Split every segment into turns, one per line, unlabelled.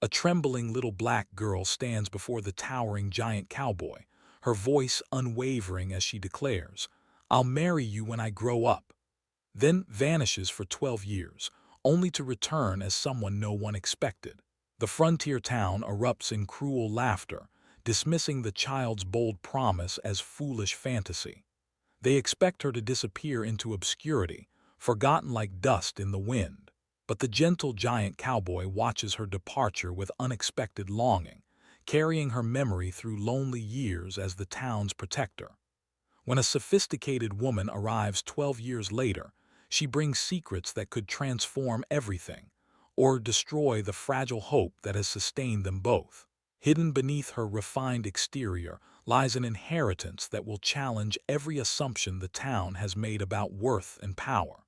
A trembling little black girl stands before the towering giant cowboy, her voice unwavering as she declares, "I'll marry you when I grow up," then vanishes for 12 years, only to return as someone no one expected. The frontier town erupts in cruel laughter, dismissing the child's bold promise as foolish fantasy. They expect her to disappear into obscurity, forgotten like dust in the wind. But the gentle giant cowboy watches her departure with unexpected longing, carrying her memory through lonely years as the town's protector. When a sophisticated woman arrives 12 years later, she brings secrets that could transform everything, or destroy the fragile hope that has sustained them both. Hidden beneath her refined exterior lies an inheritance that will challenge every assumption the town has made about worth and power.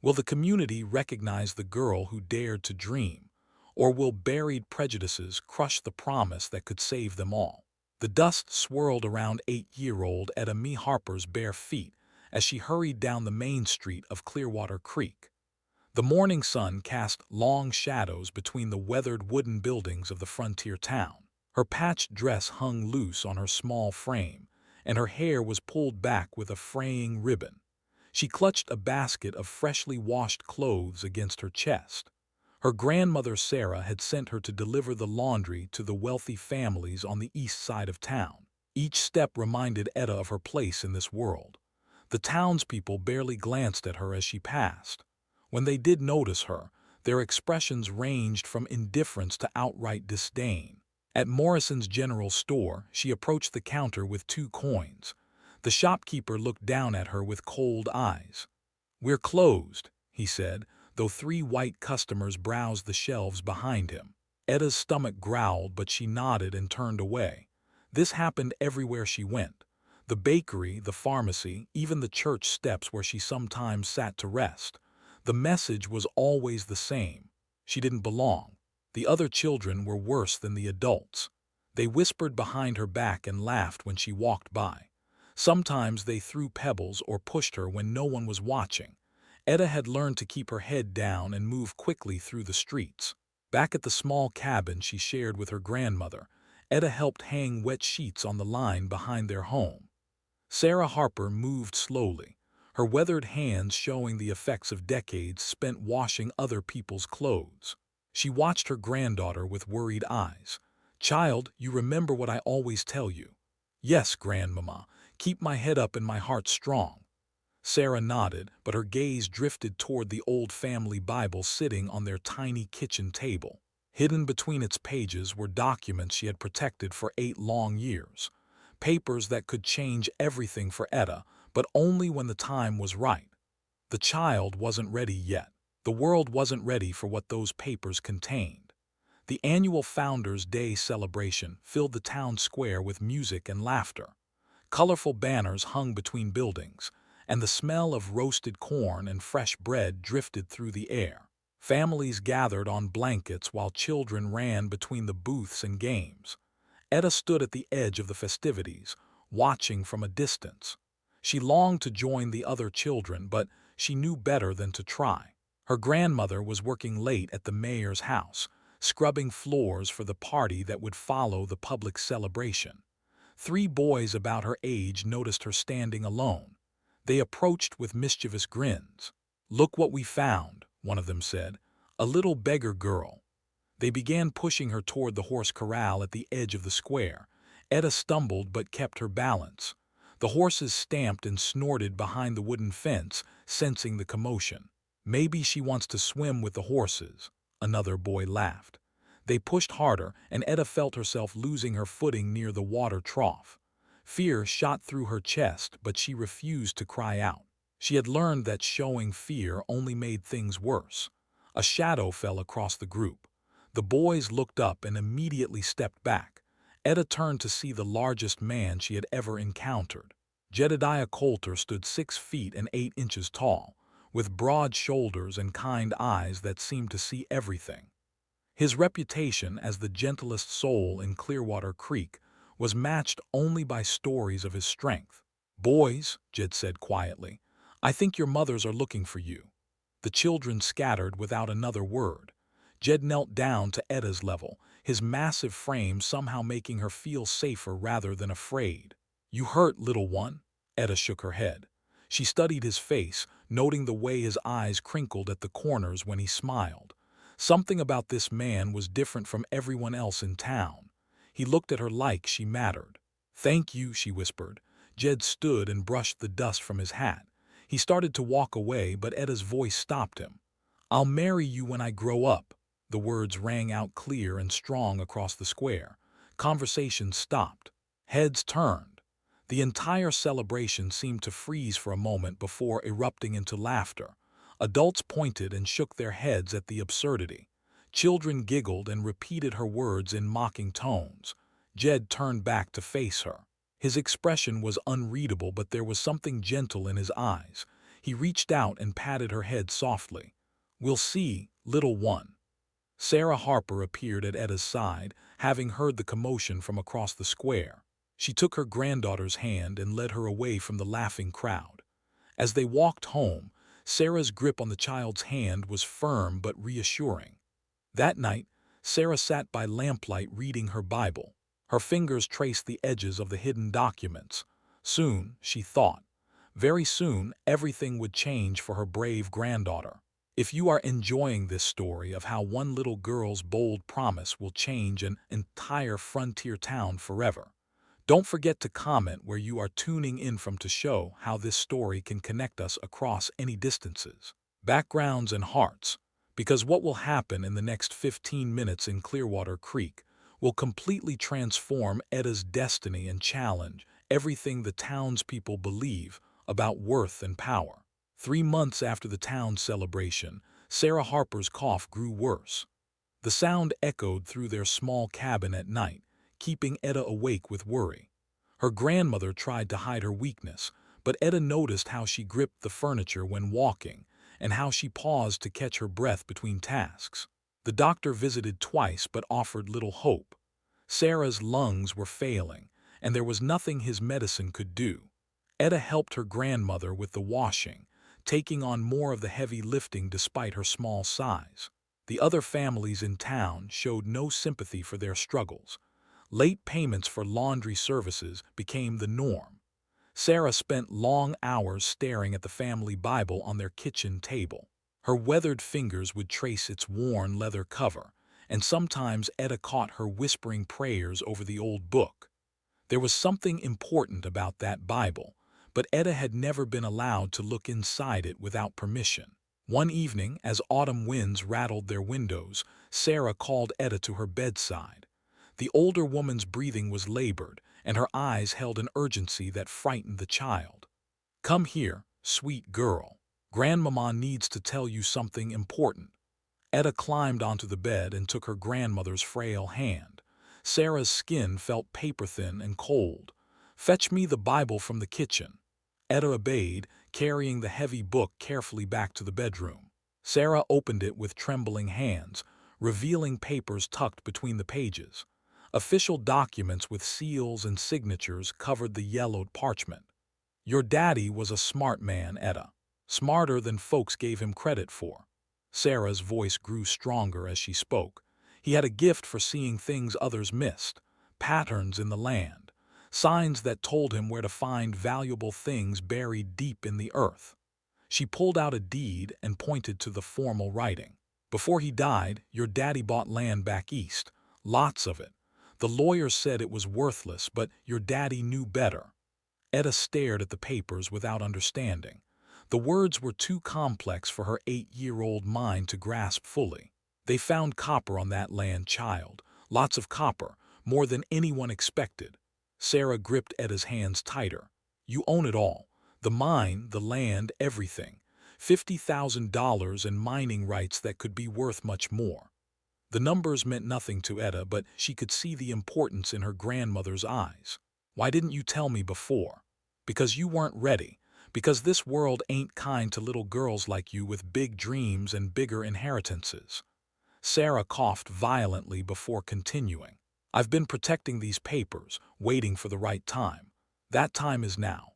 Will the community recognize the girl who dared to dream, or will buried prejudices crush the promise that could save them all? The dust swirled around 8-year-old Etta Mee Harper's bare feet as she hurried down the main street of Clearwater Creek. The morning sun cast long shadows between the weathered wooden buildings of the frontier town. Her patched dress hung loose on her small frame, and her hair was pulled back with a fraying ribbon. She clutched a basket of freshly washed clothes against her chest. Her grandmother Sarah had sent her to deliver the laundry to the wealthy families on the east side of town. Each step reminded Etta of her place in this world. The townspeople barely glanced at her as she passed. When they did notice her, their expressions ranged from indifference to outright disdain. At Morrison's general store, she approached the counter with 2 coins. The shopkeeper looked down at her with cold eyes. "We're closed," he said, though 3 white customers browsed the shelves behind him. Etta's stomach growled, but she nodded and turned away. This happened everywhere she went. The bakery, the pharmacy, even the church steps where she sometimes sat to rest. The message was always the same. She didn't belong. The other children were worse than the adults. They whispered behind her back and laughed when she walked by. Sometimes they threw pebbles or pushed her when no one was watching. Etta had learned to keep her head down and move quickly through the streets. Back at the small cabin she shared with her grandmother, Etta helped hang wet sheets on the line behind their home. Sarah Harper moved slowly, her weathered hands showing the effects of decades spent washing other people's clothes. She watched her granddaughter with worried eyes. "Child, you remember what I always tell you." "Yes, grandmama. Keep my head up and my heart strong." Sarah nodded, but her gaze drifted toward the old family Bible sitting on their tiny kitchen table. Hidden between its pages were documents she had protected for 8 long years. Papers that could change everything for Etta, but only when the time was right. The child wasn't ready yet. The world wasn't ready for what those papers contained. The annual Founders' Day celebration filled the town square with music and laughter. Colorful banners hung between buildings, and the smell of roasted corn and fresh bread drifted through the air. Families gathered on blankets while children ran between the booths and games. Etta stood at the edge of the festivities, watching from a distance. She longed to join the other children, but she knew better than to try. Her grandmother was working late at the mayor's house, scrubbing floors for the party that would follow the public celebration. 3 boys about her age noticed her standing alone. They approached with mischievous grins. "Look what we found," one of them said. "A little beggar girl." They began pushing her toward the horse corral at the edge of the square. Etta stumbled but kept her balance. The horses stamped and snorted behind the wooden fence, sensing the commotion. "Maybe she wants to swim with the horses," another boy laughed. They pushed harder, and Etta felt herself losing her footing near the water trough. Fear shot through her chest, but she refused to cry out. She had learned that showing fear only made things worse. A shadow fell across the group. The boys looked up and immediately stepped back. Etta turned to see the largest man she had ever encountered. Jedediah Coulter stood 6 feet and 8 inches tall, with broad shoulders and kind eyes that seemed to see everything. His reputation as the gentlest soul in Clearwater Creek was matched only by stories of his strength. "Boys," Jed said quietly, "I think your mothers are looking for you." The children scattered without another word. Jed knelt down to Etta's level, his massive frame somehow making her feel safer rather than afraid. "You hurt, little one?" Etta shook her head. She studied his face, noting the way his eyes crinkled at the corners when he smiled. Something about this man was different from everyone else in town. He looked at her like she mattered. "Thank you," she whispered. Jed stood and brushed the dust from his hat. He started to walk away, but Etta's voice stopped him. "I'll marry you when I grow up." The words rang out clear and strong across the square. Conversation stopped. Heads turned. The entire celebration seemed to freeze for a moment before erupting into laughter. Adults pointed and shook their heads at the absurdity. Children giggled and repeated her words in mocking tones. Jed turned back to face her. His expression was unreadable, but there was something gentle in his eyes. He reached out and patted her head softly. "We'll see, little one." Sarah Harper appeared at Etta's side, having heard the commotion from across the square. She took her granddaughter's hand and led her away from the laughing crowd. As they walked home, Sarah's grip on the child's hand was firm but reassuring. That night, Sarah sat by lamplight reading her Bible. Her fingers traced the edges of the hidden documents. Soon, she thought, very soon, everything would change for her brave granddaughter. If you are enjoying this story of how one little girl's bold promise will change an entire frontier town forever, don't forget to comment where you are tuning in from to show how this story can connect us across any distances, backgrounds, and hearts. Because what will happen in the next 15 minutes in Clearwater Creek will completely transform Etta's destiny and challenge everything the townspeople believe about worth and power. 3 months after the town's celebration, Sarah Harper's cough grew worse. The sound echoed through their small cabin at night, keeping Etta awake with worry. Her grandmother tried to hide her weakness, but Etta noticed how she gripped the furniture when walking and how she paused to catch her breath between tasks. The doctor visited twice but offered little hope. Sarah's lungs were failing, and there was nothing his medicine could do. Etta helped her grandmother with the washing, taking on more of the heavy lifting despite her small size. The other families in town showed no sympathy for their struggles. Late payments for laundry services became the norm. Sarah spent long hours staring at the family Bible on their kitchen table. Her weathered fingers would trace its worn leather cover, and sometimes Etta caught her whispering prayers over the old book. There was something important about that Bible, but Etta had never been allowed to look inside it without permission. One evening, as autumn winds rattled their windows, Sarah called Etta to her bedside. The older woman's breathing was labored, and her eyes held an urgency that frightened the child. "Come here, sweet girl. Grandmama needs to tell you something important." Etta climbed onto the bed and took her grandmother's frail hand. Sarah's skin felt paper-thin and cold. "Fetch me the Bible from the kitchen." Etta obeyed, carrying the heavy book carefully back to the bedroom. Sarah opened it with trembling hands, revealing papers tucked between the pages. Official documents with seals and signatures covered the yellowed parchment. "Your daddy was a smart man, Etta. Smarter than folks gave him credit for." Sarah's voice grew stronger as she spoke. "He had a gift for seeing things others missed, patterns in the land, signs that told him where to find valuable things buried deep in the earth." She pulled out a deed and pointed to the formal writing. "Before he died, your daddy bought land back east, lots of it. The lawyers said it was worthless, but your daddy knew better." Etta stared at the papers without understanding. The words were too complex for her 8-year-old mind to grasp fully. "They found copper on that land, child. Lots of copper, more than anyone expected." Sarah gripped Etta's hands tighter. "You own it all. The mine, the land, everything. $50,000 in mining rights that could be worth much more." The numbers meant nothing to Etta, but she could see the importance in her grandmother's eyes. "Why didn't you tell me before?" "Because you weren't ready. Because this world ain't kind to little girls like you with big dreams and bigger inheritances." Sarah coughed violently before continuing. "I've been protecting these papers, waiting for the right time. That time is now."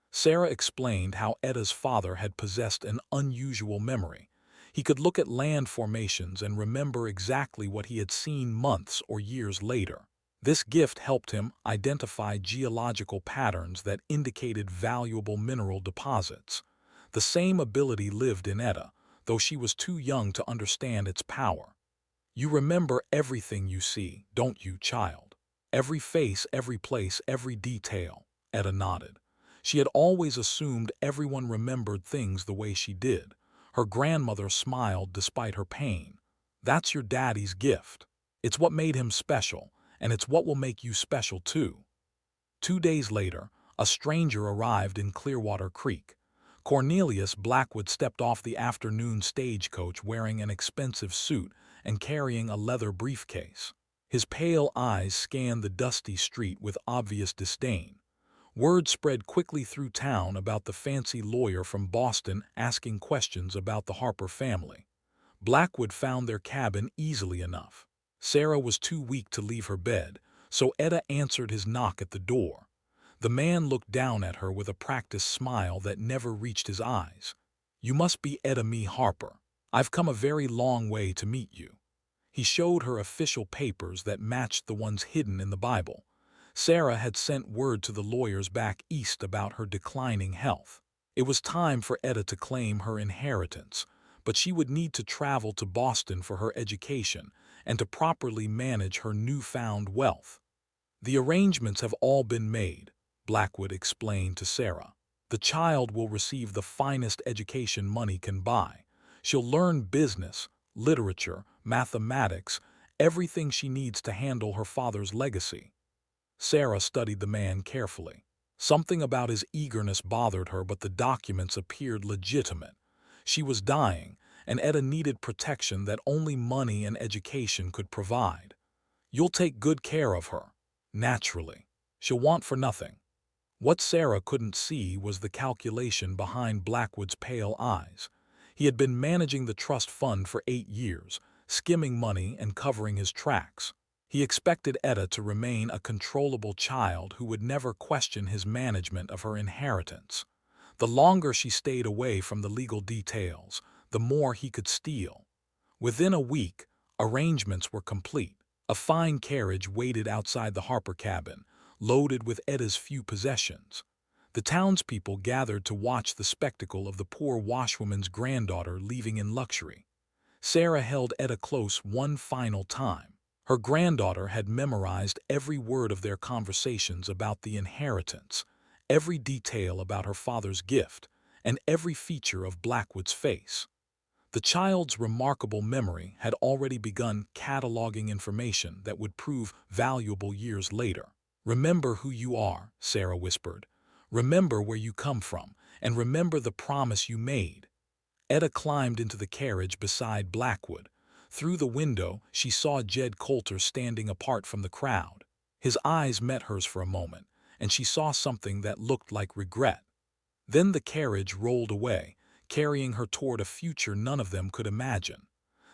Sarah explained how Etta's father had possessed an unusual memory. He could look at land formations and remember exactly what he had seen months or years later. This gift helped him identify geological patterns that indicated valuable mineral deposits. The same ability lived in Etta, though she was too young to understand its power. You remember everything you see, don't you, child? Every face, every place, every detail. Etta nodded. She had always assumed everyone remembered things the way she did. Her grandmother smiled despite her pain. That's your daddy's gift. It's what made him special, and it's what will make you special too. 2 days later, a stranger arrived in Clearwater Creek. Cornelius Blackwood stepped off the afternoon stagecoach wearing an expensive suit and carrying a leather briefcase. His pale eyes scanned the dusty street with obvious disdain. Word spread quickly through town about the fancy lawyer from Boston asking questions about the Harper family. Blackwood found their cabin easily enough. Sarah was too weak to leave her bed, so Etta answered his knock at the door. The man looked down at her with a practiced smile that never reached his eyes. "You must be Etta Mee Harper. I've come a very long way to meet you." He showed her official papers that matched the ones hidden in the Bible. Sarah had sent word to the lawyers back east about her declining health. It was time for Etta to claim her inheritance, but she would need to travel to Boston for her education and to properly manage her newfound wealth. "The arrangements have all been made," Blackwood explained to Sarah. "The child will receive the finest education money can buy. She'll learn business, literature, mathematics, everything she needs to handle her father's legacy." Sarah studied the man carefully. Something about his eagerness bothered her, but the documents appeared legitimate. She was dying, and Etta needed protection that only money and education could provide. "You'll take good care of her." "Naturally. She'll want for nothing." What Sarah couldn't see was the calculation behind Blackwood's pale eyes. He had been managing the trust fund for 8 years, skimming money and covering his tracks. He expected Etta to remain a controllable child who would never question his management of her inheritance. The longer she stayed away from the legal details, the more he could steal. Within a week, arrangements were complete. A fine carriage waited outside the Harper cabin, loaded with Etta's few possessions. The townspeople gathered to watch the spectacle of the poor washwoman's granddaughter leaving in luxury. Sarah held Etta close one final time. Her granddaughter had memorized every word of their conversations about the inheritance, every detail about her father's gift, and every feature of Blackwood's face. The child's remarkable memory had already begun cataloging information that would prove valuable years later. "Remember who you are," Sarah whispered. "Remember where you come from, and remember the promise you made." Etta climbed into the carriage beside Blackwood. Through the window, she saw Jed Coulter standing apart from the crowd. His eyes met hers for a moment, and she saw something that looked like regret. Then the carriage rolled away, carrying her toward a future none of them could imagine.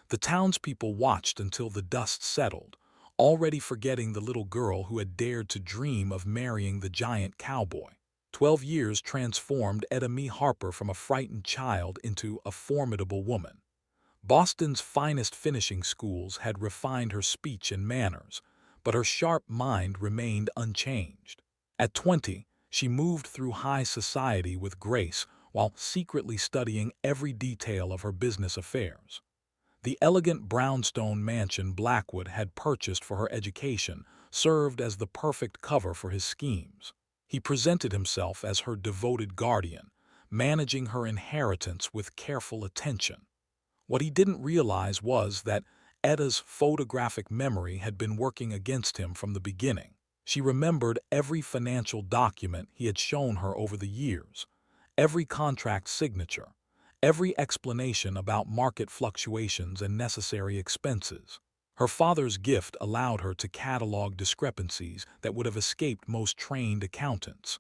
The townspeople watched until the dust settled, already forgetting the little girl who had dared to dream of marrying the giant cowboy. 12 years transformed Etta Mee Harper from a frightened child into a formidable woman. Boston's finest finishing schools had refined her speech and manners, but her sharp mind remained unchanged. At 20, she moved through high society with grace while secretly studying every detail of her business affairs. The elegant brownstone mansion Blackwood had purchased for her education served as the perfect cover for his schemes. He presented himself as her devoted guardian, managing her inheritance with careful attention. What he didn't realize was that Etta's photographic memory had been working against him from the beginning. She remembered every financial document he had shown her over the years, every contract signature, every explanation about market fluctuations and necessary expenses. Her father's gift allowed her to catalog discrepancies that would have escaped most trained accountants.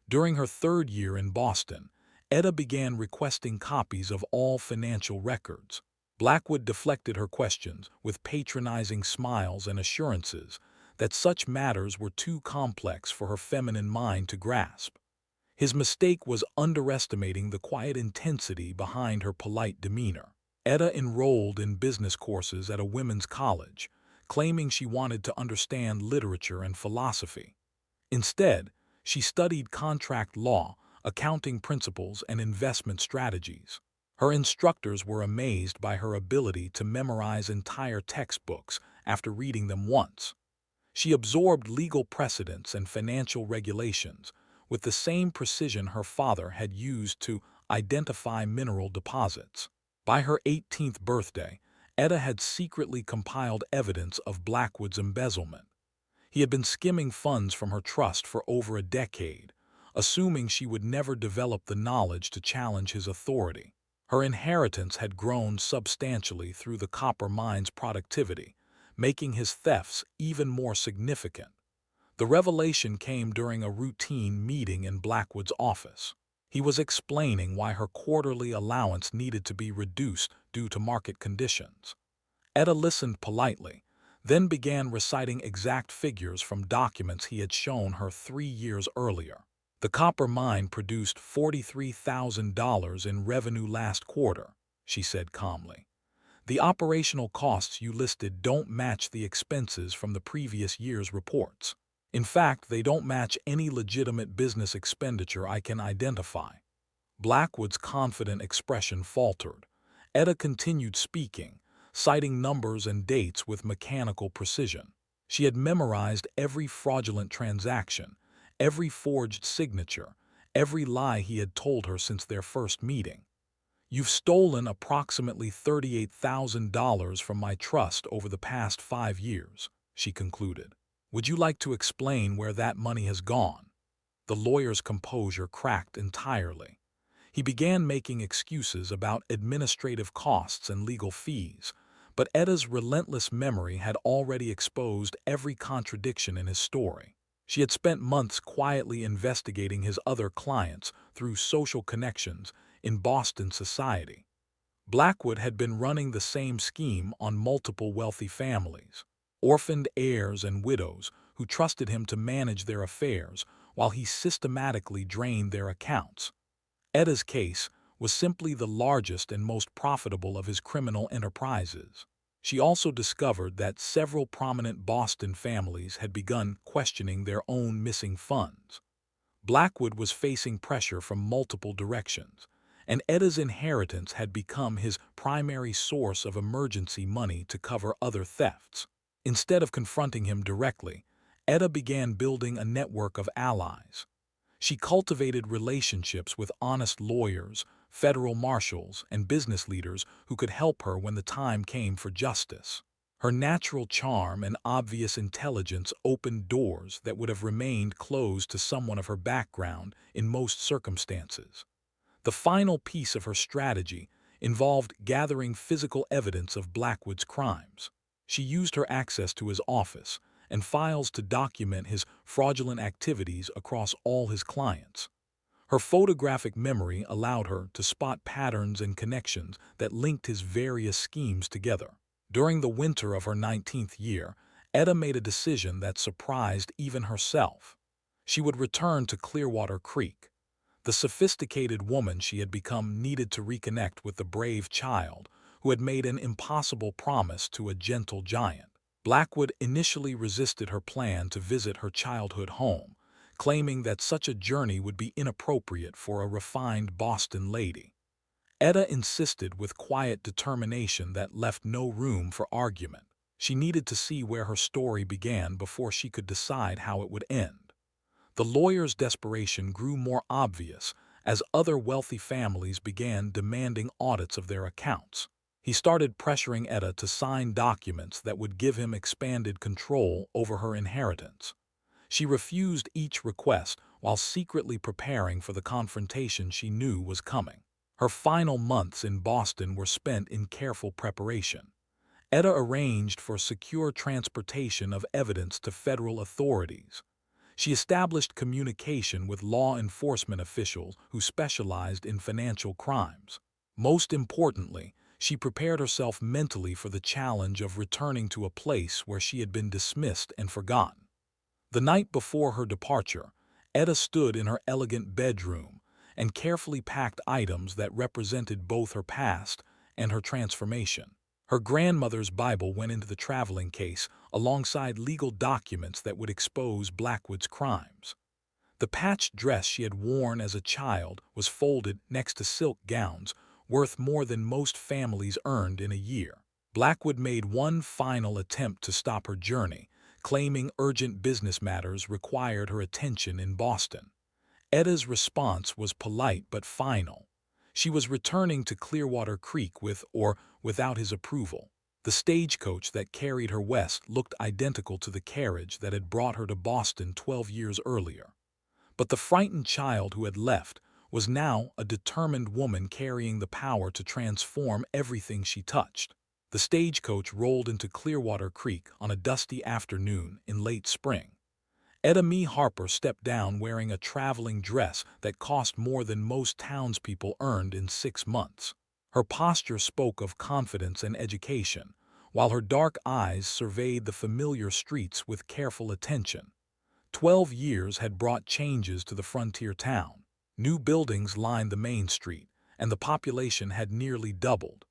During her 3rd year in Boston, Etta began requesting copies of all financial records. Blackwood deflected her questions with patronizing smiles and assurances that such matters were too complex for her feminine mind to grasp. His mistake was underestimating the quiet intensity behind her polite demeanor. Etta enrolled in business courses at a women's college, claiming she wanted to understand literature and philosophy. Instead, she studied contract law, accounting principles, and investment strategies. Her instructors were amazed by her ability to memorize entire textbooks after reading them once. She absorbed legal precedents and financial regulations with the same precision her father had used to identify mineral deposits. By her 18th birthday, Etta had secretly compiled evidence of Blackwood's embezzlement. He had been skimming funds from her trust for over a decade, assuming she would never develop the knowledge to challenge his authority. Her inheritance had grown substantially through the copper mine's productivity, making his thefts even more significant. The revelation came during a routine meeting in Blackwood's office. He was explaining why her quarterly allowance needed to be reduced due to market conditions. Etta listened politely, then began reciting exact figures from documents he had shown her 3 years earlier. The copper mine produced $43,000 in revenue last quarter, she said calmly. The operational costs you listed don't match the expenses from the previous year's reports. In fact, they don't match any legitimate business expenditure I can identify. Blackwood's confident expression faltered. Etta continued speaking, citing numbers and dates with mechanical precision. She had memorized every fraudulent transaction, every forged signature, every lie he had told her since their first meeting. You've stolen approximately $38,000 from my trust over the past 5 years, she concluded. Would you like to explain where that money has gone? The lawyer's composure cracked entirely. He began making excuses about administrative costs and legal fees, but Etta's relentless memory had already exposed every contradiction in his story. She had spent months quietly investigating his other clients through social connections in Boston society. Blackwood had been running the same scheme on multiple wealthy families, orphaned heirs and widows who trusted him to manage their affairs while he systematically drained their accounts. Etta's case was simply the largest and most profitable of his criminal enterprises. She also discovered that several prominent Boston families had begun questioning their own missing funds. Blackwood was facing pressure from multiple directions, and Etta's inheritance had become his primary source of emergency money to cover other thefts. Instead of confronting him directly, Etta began building a network of allies. She cultivated relationships with honest lawyers, federal marshals, and business leaders who could help her when the time came for justice. Her natural charm and obvious intelligence opened doors that would have remained closed to someone of her background in most circumstances. The final piece of her strategy involved gathering physical evidence of Blackwood's crimes. She used her access to his office and files to document his fraudulent activities across all his clients. Her photographic memory allowed her to spot patterns and connections that linked his various schemes together. During the winter of her 19th year, Etta made a decision that surprised even herself. She would return to Clearwater Creek. The sophisticated woman she had become needed to reconnect with the brave child who had made an impossible promise to a gentle giant. Blackwood initially resisted her plan to visit her childhood home, claiming that such a journey would be inappropriate for a refined Boston lady. Etta insisted with quiet determination that left no room for argument. She needed to see where her story began before she could decide how it would end. The lawyer's desperation grew more obvious as other wealthy families began demanding audits of their accounts. He started pressuring Etta to sign documents that would give him expanded control over her inheritance. She refused each request while secretly preparing for the confrontation she knew was coming. Her final months in Boston were spent in careful preparation. Etta arranged for secure transportation of evidence to federal authorities. She established communication with law enforcement officials who specialized in financial crimes. Most importantly, she prepared herself mentally for the challenge of returning to a place where she had been dismissed and forgotten. The night before her departure, Etta stood in her elegant bedroom and carefully packed items that represented both her past and her transformation. Her grandmother's Bible went into the traveling case alongside legal documents that would expose Blackwood's crimes. The patched dress she had worn as a child was folded next to silk gowns worth more than most families earned in a year. Blackwood made one final attempt to stop her journey, claiming urgent business matters required her attention in Boston. Etta's response was polite but final. She was returning to Clearwater Creek with or without his approval. The stagecoach that carried her west looked identical to the carriage that had brought her to Boston 12 years earlier. But the frightened child who had left was now a determined woman carrying the power to transform everything she touched. The stagecoach rolled into Clearwater Creek on a dusty afternoon in late spring. Etta Mee Harper stepped down wearing a traveling dress that cost more than most townspeople earned in 6 months. Her posture spoke of confidence and education, while her dark eyes surveyed the familiar streets with careful attention. 12 years had brought changes to the frontier town. New buildings lined the main street, and the population had nearly doubled.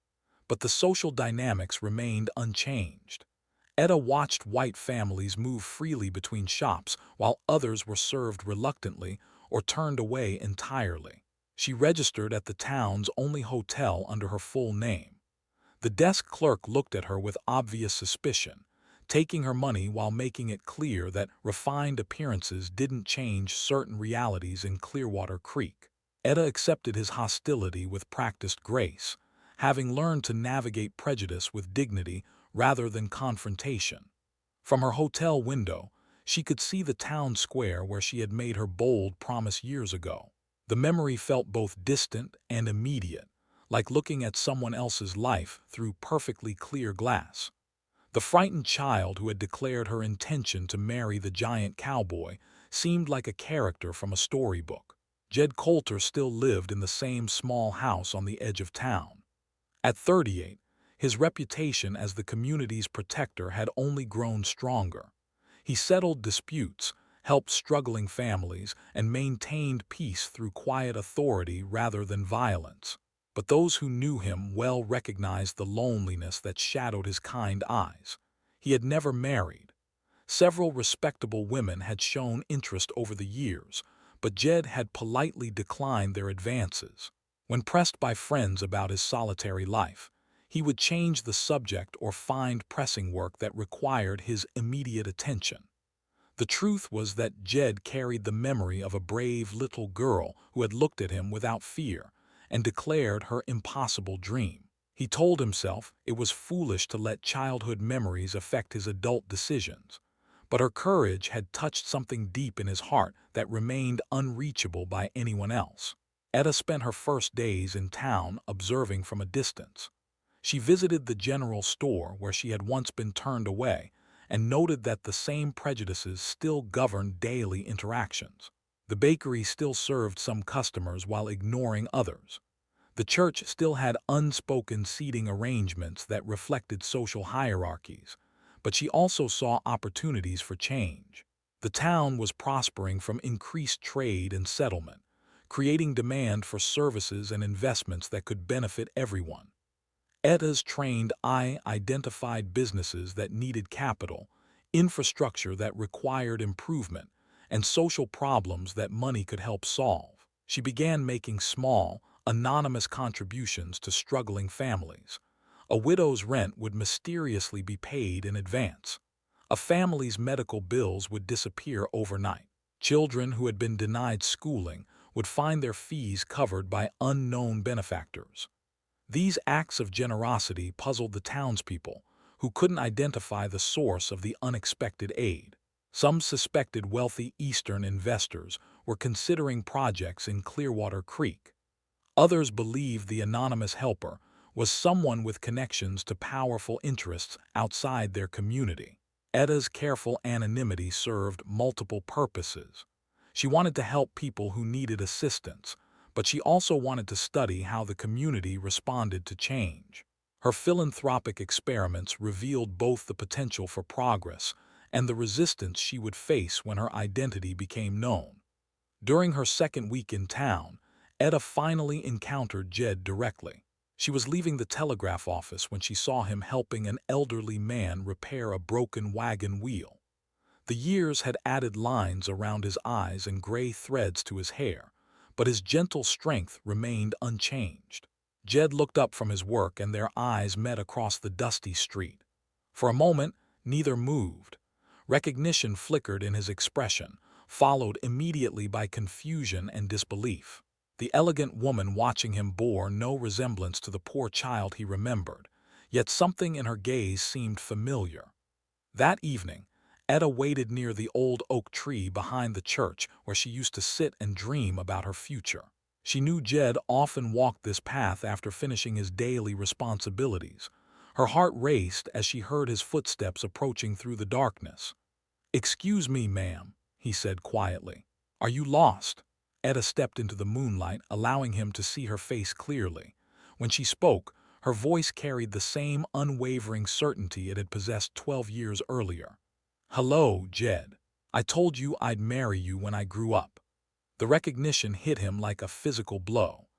But the social dynamics remained unchanged. Etta watched white families move freely between shops while others were served reluctantly or turned away entirely. She registered at the town's only hotel under her full name. The desk clerk looked at her with obvious suspicion, taking her money while making it clear that refined appearances didn't change certain realities in Clearwater Creek. Etta accepted his hostility with practiced grace, having learned to navigate prejudice with dignity rather than confrontation. From her hotel window, she could see the town square where she had made her bold promise years ago. The memory felt both distant and immediate, like looking at someone else's life through perfectly clear glass. The frightened child who had declared her intention to marry the giant cowboy seemed like a character from a storybook. Jed Coulter still lived in the same small house on the edge of town. At 38, his reputation as the community's protector had only grown stronger. He settled disputes, helped struggling families, and maintained peace through quiet authority rather than violence. But those who knew him well recognized the loneliness that shadowed his kind eyes. He had never married. Several respectable women had shown interest over the years, but Jed had politely declined their advances. When pressed by friends about his solitary life, he would change the subject or find pressing work that required his immediate attention. The truth was that Jed carried the memory of a brave little girl who had looked at him without fear and declared her impossible dream. He told himself it was foolish to let childhood memories affect his adult decisions, but her courage had touched something deep in his heart that remained unreachable by anyone else. Etta spent her first days in town observing from a distance. She visited the general store where she had once been turned away and noted that the same prejudices still governed daily interactions. The bakery still served some customers while ignoring others. The church still had unspoken seating arrangements that reflected social hierarchies, but she also saw opportunities for change. The town was prospering from increased trade and settlement, creating demand for services and investments that could benefit everyone. Etta's trained eye identified businesses that needed capital, infrastructure that required improvement, and social problems that money could help solve. She began making small, anonymous contributions to struggling families. A widow's rent would mysteriously be paid in advance. A family's medical bills would disappear overnight. Children who had been denied schooling would find their fees covered by unknown benefactors. These acts of generosity puzzled the townspeople, who couldn't identify the source of the unexpected aid. Some suspected wealthy Eastern investors were considering projects in Clearwater Creek. Others believed the anonymous helper was someone with connections to powerful interests outside their community. Etta's careful anonymity served multiple purposes. She wanted to help people who needed assistance, but she also wanted to study how the community responded to change. Her philanthropic experiments revealed both the potential for progress and the resistance she would face when her identity became known. During her second week in town, Etta finally encountered Jed directly. She was leaving the telegraph office when she saw him helping an elderly man repair a broken wagon wheel. The years had added lines around his eyes and gray threads to his hair, but his gentle strength remained unchanged. Jed looked up from his work and their eyes met across the dusty street. For a moment, neither moved. Recognition flickered in his expression, followed immediately by confusion and disbelief. The elegant woman watching him bore no resemblance to the poor child he remembered, yet something in her gaze seemed familiar. That evening, Etta waited near the old oak tree behind the church where she used to sit and dream about her future. She knew Jed often walked this path after finishing his daily responsibilities. Her heart raced as she heard his footsteps approaching through the darkness. "Excuse me, ma'am," he said quietly. "Are you lost?" Etta stepped into the moonlight, allowing him to see her face clearly. When she spoke, her voice carried the same unwavering certainty it had possessed 12 years earlier. "Hello, Jed. I told you I'd marry you when I grew up." The recognition hit him like a physical blow.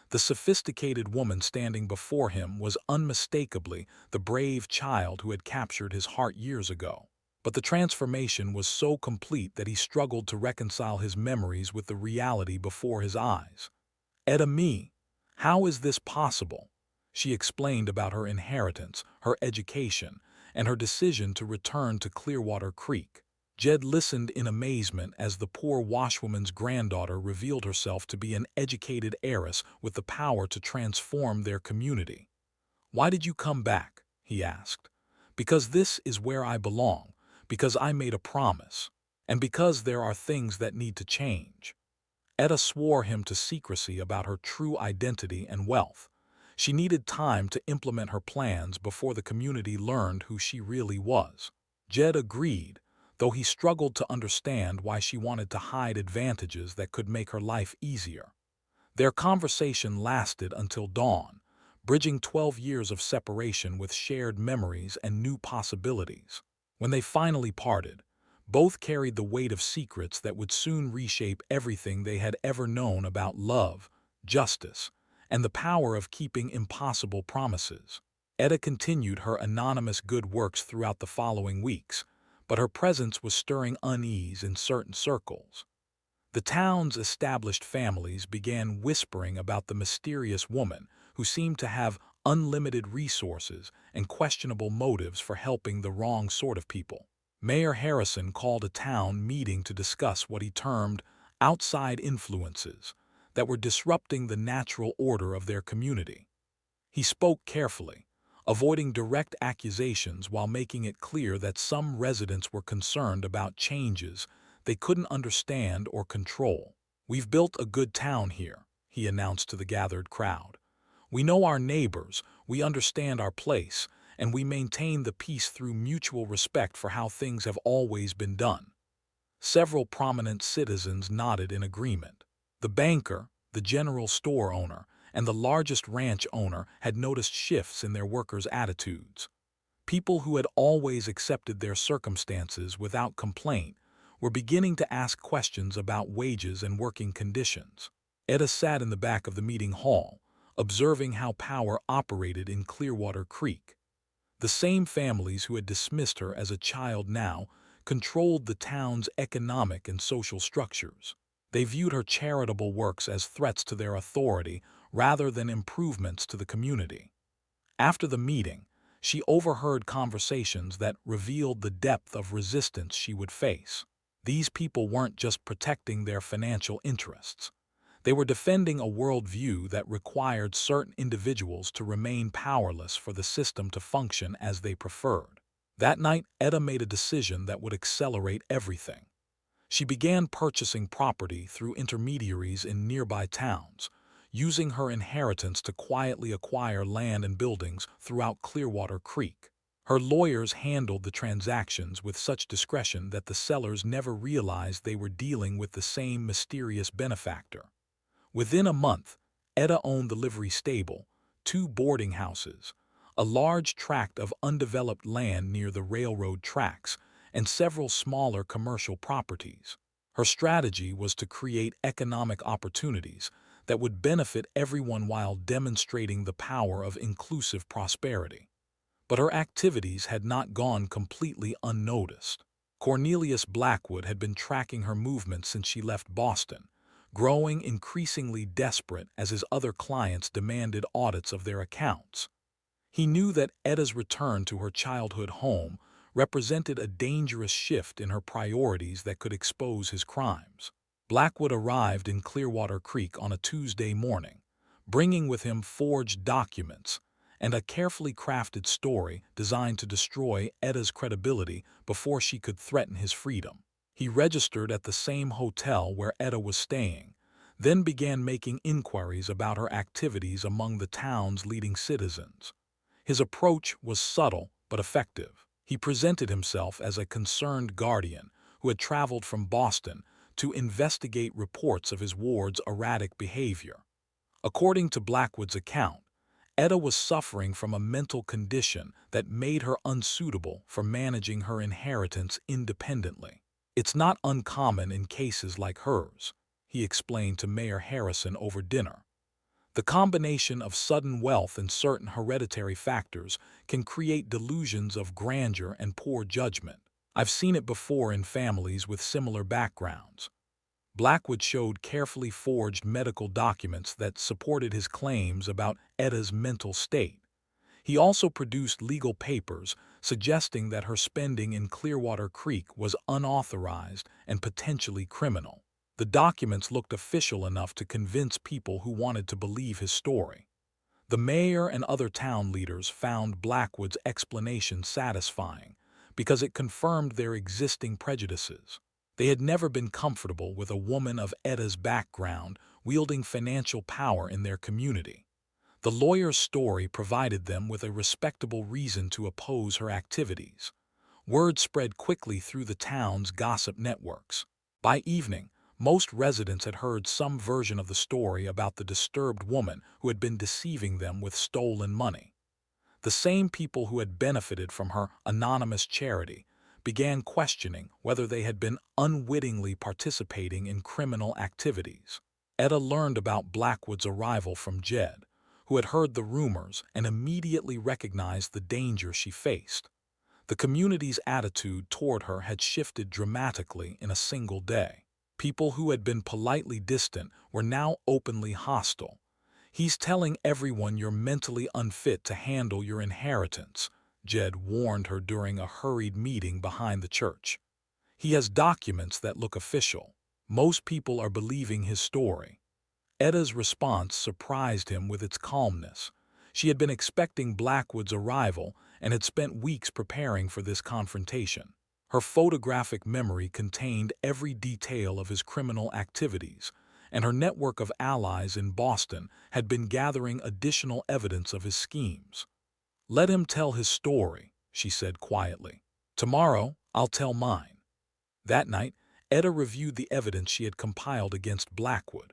The sophisticated woman standing before him was unmistakably the brave child who had captured his heart years ago. But the transformation was so complete that he struggled to reconcile his memories with the reality before his eyes. "Etta me, how is this possible?" She explained about her inheritance, her education, and her decision to return to Clearwater Creek. Jed listened in amazement as the poor washwoman's granddaughter revealed herself to be an educated heiress with the power to transform their community. "Why did you come back?" he asked. "Because this is where I belong, because I made a promise, and because there are things that need to change." Etta swore him to secrecy about her true identity and wealth. She needed time to implement her plans before the community learned who she really was. Jed agreed, though he struggled to understand why she wanted to hide advantages that could make her life easier. Their conversation lasted until dawn, bridging 12 years of separation with shared memories and new possibilities. When they finally parted, both carried the weight of secrets that would soon reshape everything they had ever known about love, justice, and the power of keeping impossible promises. Etta continued her anonymous good works throughout the following weeks, but her presence was stirring unease in certain circles. The town's established families began whispering about the mysterious woman who seemed to have unlimited resources and questionable motives for helping the wrong sort of people. Mayor Harrison called a town meeting to discuss what he termed outside influences that were disrupting the natural order of their community. He spoke carefully, avoiding direct accusations while making it clear that some residents were concerned about changes they couldn't understand or control. "We've built a good town here," he announced to the gathered crowd. "We know our neighbors, we understand our place, and we maintain the peace through mutual respect for how things have always been done." Several prominent citizens nodded in agreement. The banker, the general store owner, and the largest ranch owner had noticed shifts in their workers' attitudes. People who had always accepted their circumstances without complaint were beginning to ask questions about wages and working conditions. Etta sat in the back of the meeting hall, observing how power operated in Clearwater Creek. The same families who had dismissed her as a child now controlled the town's economic and social structures. They viewed her charitable works as threats to their authority rather than improvements to the community. After the meeting, she overheard conversations that revealed the depth of resistance she would face. These people weren't just protecting their financial interests. They were defending a worldview that required certain individuals to remain powerless for the system to function as they preferred. That night, Etta made a decision that would accelerate everything. She began purchasing property through intermediaries in nearby towns, using her inheritance to quietly acquire land and buildings throughout Clearwater Creek. Her lawyers handled the transactions with such discretion that the sellers never realized they were dealing with the same mysterious benefactor. Within a month, Etta owned the livery stable, 2 boarding houses, a large tract of undeveloped land near the railroad tracks, and several smaller commercial properties. Her strategy was to create economic opportunities that would benefit everyone while demonstrating the power of inclusive prosperity. But her activities had not gone completely unnoticed. Cornelius Blackwood had been tracking her movements since she left Boston, growing increasingly desperate as his other clients demanded audits of their accounts. He knew that Etta's return to her childhood home represented a dangerous shift in her priorities that could expose his crimes. Blackwood arrived in Clearwater Creek on a Tuesday morning, bringing with him forged documents and a carefully crafted story designed to destroy Etta's credibility before she could threaten his freedom. He registered at the same hotel where Etta was staying, then began making inquiries about her activities among the town's leading citizens. His approach was subtle but effective. He presented himself as a concerned guardian who had traveled from Boston to investigate reports of his ward's erratic behavior. According to Blackwood's account, Etta was suffering from a mental condition that made her unsuitable for managing her inheritance independently. "It's not uncommon in cases like hers," he explained to Mayor Harrison over dinner. "The combination of sudden wealth and certain hereditary factors can create delusions of grandeur and poor judgment. I've seen it before in families with similar backgrounds." Blackwood showed carefully forged medical documents that supported his claims about Etta's mental state. He also produced legal papers suggesting that her spending in Clearwater Creek was unauthorized and potentially criminal. The documents looked official enough to convince people who wanted to believe his story. The mayor and other town leaders found Blackwood's explanation satisfying because it confirmed their existing prejudices. They had never been comfortable with a woman of Etta's background wielding financial power in their community. The lawyer's story provided them with a respectable reason to oppose her activities. Word spread quickly through the town's gossip networks. By evening, most residents had heard some version of the story about the disturbed woman who had been deceiving them with stolen money. The same people who had benefited from her anonymous charity began questioning whether they had been unwittingly participating in criminal activities. Etta learned about Blackwood's arrival from Jed, who had heard the rumors and immediately recognized the danger she faced. The community's attitude toward her had shifted dramatically in a single day. People who had been politely distant were now openly hostile. "He's telling everyone you're mentally unfit to handle your inheritance," Jed warned her during a hurried meeting behind the church. "He has documents that look official. Most people are believing his story." Etta's response surprised him with its calmness. She had been expecting Blackwood's arrival and had spent weeks preparing for this confrontation. Her photographic memory contained every detail of his criminal activities, and her network of allies in Boston had been gathering additional evidence of his schemes. "Let him tell his story," she said quietly. "Tomorrow, I'll tell mine." That night, Etta reviewed the evidence she had compiled against Blackwood.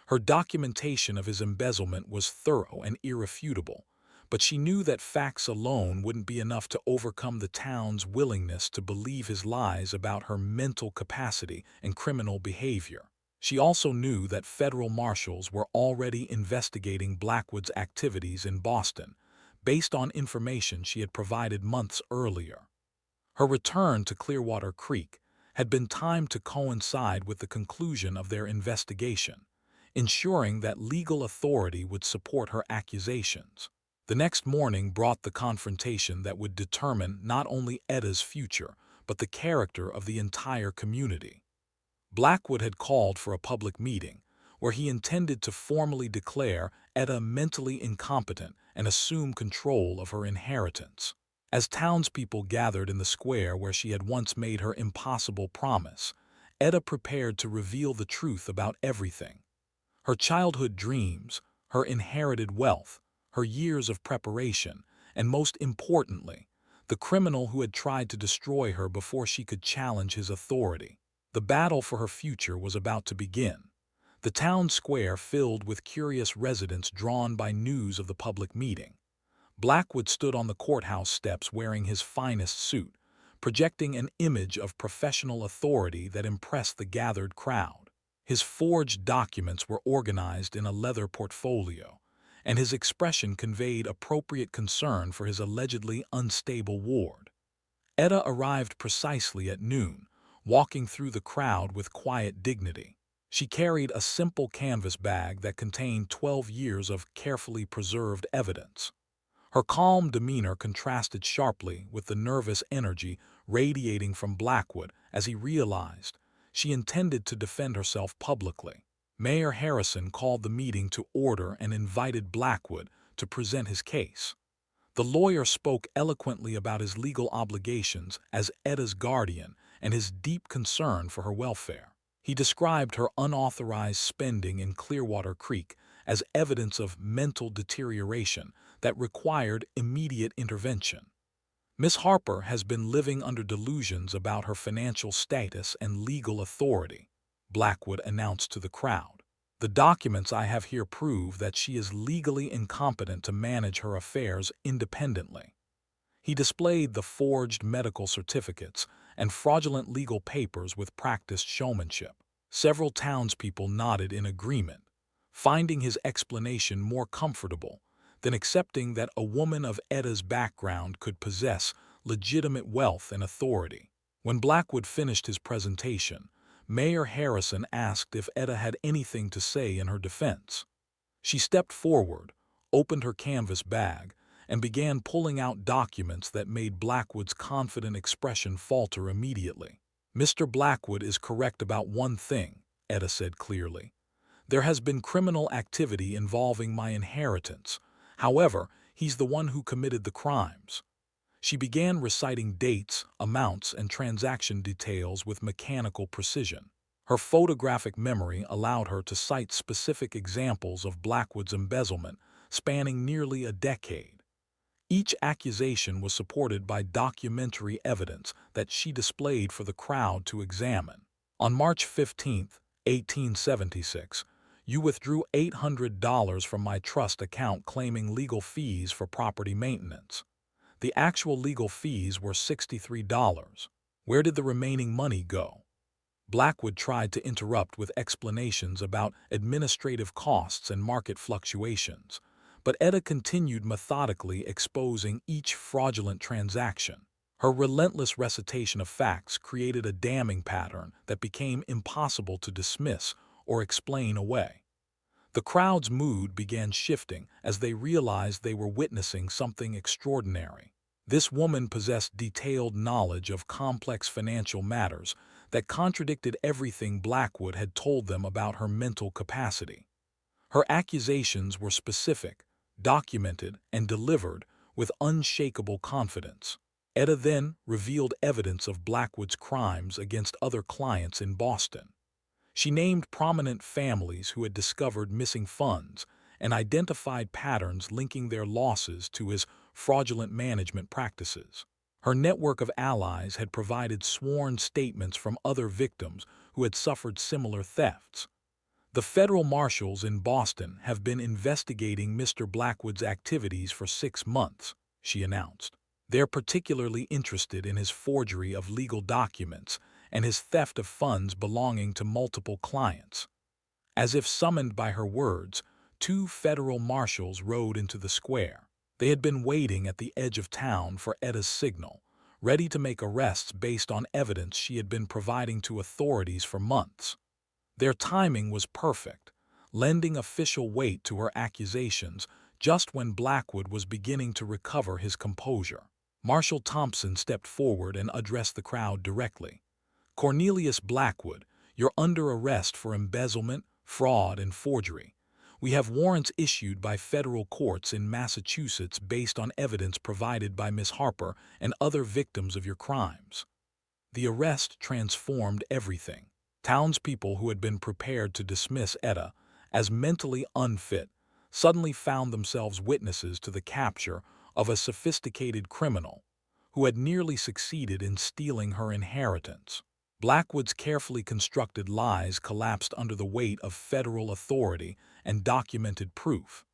Her documentation of his embezzlement was thorough and irrefutable, but she knew that facts alone wouldn't be enough to overcome the town's willingness to believe his lies about her mental capacity and criminal behavior. She also knew that federal marshals were already investigating Blackwood's activities in Boston, based on information she had provided months earlier. Her return to Clearwater Creek had been timed to coincide with the conclusion of their investigation, ensuring that legal authority would support her accusations. The next morning brought the confrontation that would determine not only Etta's future, but the character of the entire community. Blackwood had called for a public meeting, where he intended to formally declare Etta mentally incompetent and assume control of her inheritance. As townspeople gathered in the square where she had once made her impossible promise, Etta prepared to reveal the truth about everything. Her childhood dreams, her inherited wealth, her years of preparation, and most importantly, the criminal who had tried to destroy her before she could challenge his authority. The battle for her future was about to begin. The town square filled with curious residents drawn by news of the public meeting. Blackwood stood on the courthouse steps wearing his finest suit, projecting an image of professional authority that impressed the gathered crowd. His forged documents were organized in a leather portfolio, and his expression conveyed appropriate concern for his allegedly unstable ward. Etta arrived precisely at noon, walking through the crowd with quiet dignity. She carried a simple canvas bag that contained 12 years of carefully preserved evidence. Her calm demeanor contrasted sharply with the nervous energy radiating from Blackwood as he realized she intended to defend herself publicly. Mayor Harrison called the meeting to order and invited Blackwood to present his case. The lawyer spoke eloquently about his legal obligations as Etta's guardian and his deep concern for her welfare. He described her unauthorized spending in Clearwater Creek as evidence of mental deterioration that required immediate intervention. Miss Harper has been living under delusions about her financial status and legal authority, Blackwood announced to the crowd. The documents I have here prove that she is legally incompetent to manage her affairs independently. He displayed the forged medical certificates and fraudulent legal papers with practiced showmanship. Several townspeople nodded in agreement, finding his explanation more comfortable than accepting that a woman of Etta's background could possess legitimate wealth and authority. When Blackwood finished his presentation, Mayor Harrison asked if Etta had anything to say in her defense. She stepped forward, opened her canvas bag, and began pulling out documents that made Blackwood's confident expression falter immediately. "Mr. Blackwood is correct about one thing," Etta said clearly. "There has been criminal activity involving my inheritance. However, he's the one who committed the crimes." She began reciting dates, amounts, and transaction details with mechanical precision. Her photographic memory allowed her to cite specific examples of Blackwood's embezzlement, spanning nearly a decade. Each accusation was supported by documentary evidence that she displayed for the crowd to examine. "On March 15, 1876, you withdrew $800 from my trust account claiming legal fees for property maintenance. The actual legal fees were $63. Where did the remaining money go?" Blackwood tried to interrupt with explanations about administrative costs and market fluctuations, but Etta continued methodically exposing each fraudulent transaction. Her relentless recitation of facts created a damning pattern that became impossible to dismiss or explain away. The crowd's mood began shifting as they realized they were witnessing something extraordinary. This woman possessed detailed knowledge of complex financial matters that contradicted everything Blackwood had told them about her mental capacity. Her accusations were specific, documented, and delivered with unshakable confidence. Etta then revealed evidence of Blackwood's crimes against other clients in Boston. She named prominent families who had discovered missing funds and identified patterns linking their losses to his fraudulent management practices. Her network of allies had provided sworn statements from other victims who had suffered similar thefts. "The federal marshals in Boston have been investigating Mr. Blackwood's activities for 6 months," she announced. "They're particularly interested in his forgery of legal documents and his theft of funds belonging to multiple clients." As if summoned by her words, 2 federal marshals rode into the square. They had been waiting at the edge of town for Etta's signal, ready to make arrests based on evidence she had been providing to authorities for months. Their timing was perfect, lending official weight to her accusations just when Blackwood was beginning to recover his composure. Marshal Thompson stepped forward and addressed the crowd directly. "Cornelius Blackwood, you're under arrest for embezzlement, fraud, and forgery. We have warrants issued by federal courts in Massachusetts based on evidence provided by Miss Harper and other victims of your crimes." The arrest transformed everything. Townspeople who had been prepared to dismiss Etta as mentally unfit suddenly found themselves witnesses to the capture of a sophisticated criminal who had nearly succeeded in stealing her inheritance. Blackwood's carefully constructed lies collapsed under the weight of federal authority and documented proof.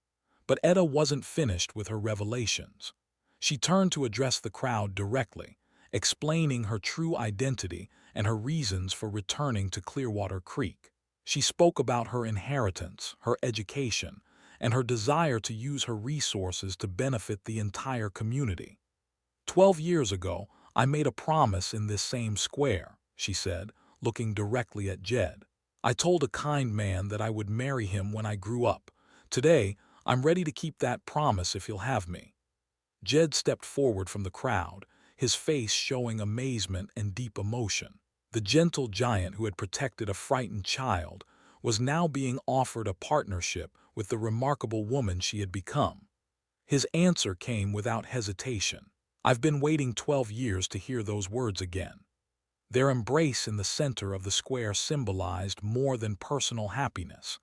But Etta wasn't finished with her revelations. She turned to address the crowd directly, explaining her true identity and her reasons for returning to Clearwater Creek. She spoke about her inheritance, her education, and her desire to use her resources to benefit the entire community. 12 years ago, I made a promise in this same square, she said, looking directly at Jed. I told a kind man that I would marry him when I grew up. Today, I'm ready to keep that promise if he'll have me. Jed stepped forward from the crowd, his face showing amazement and deep emotion. The gentle giant who had protected a frightened child was now being offered a partnership with the remarkable woman she had become. His answer came without hesitation. I've been waiting 12 years to hear those words again. Their embrace in the center of the square symbolized more than personal happiness.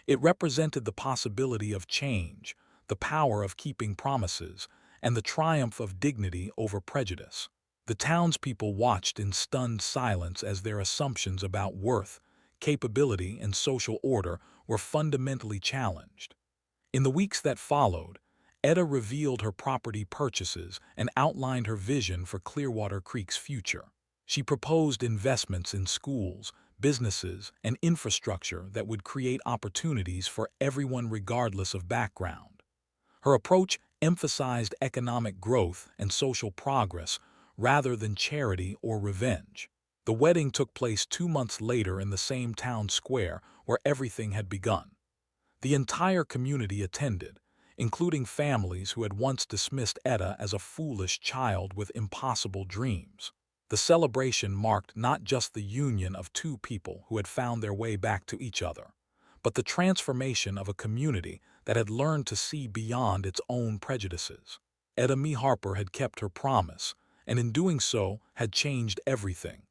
It represented the possibility of change, the power of keeping promises, and the triumph of dignity over prejudice. The townspeople watched in stunned silence as their assumptions about worth, capability, and social order were fundamentally challenged. In the weeks that followed, Etta revealed her property purchases and outlined her vision for Clearwater Creek's future. She proposed investments in schools, businesses, and infrastructure that would create opportunities for everyone regardless of background. Her approach emphasized economic growth and social progress rather than charity or revenge. The wedding took place 2 months later in the same town square where everything had begun. The entire community attended, including families who had once dismissed Etta as a foolish child with impossible dreams. The celebration marked not just the union of two people who had found their way back to each other, but the transformation of a community that had learned to see beyond its own prejudices. Etta Mee Harper had kept her promise, and in doing so had changed everything.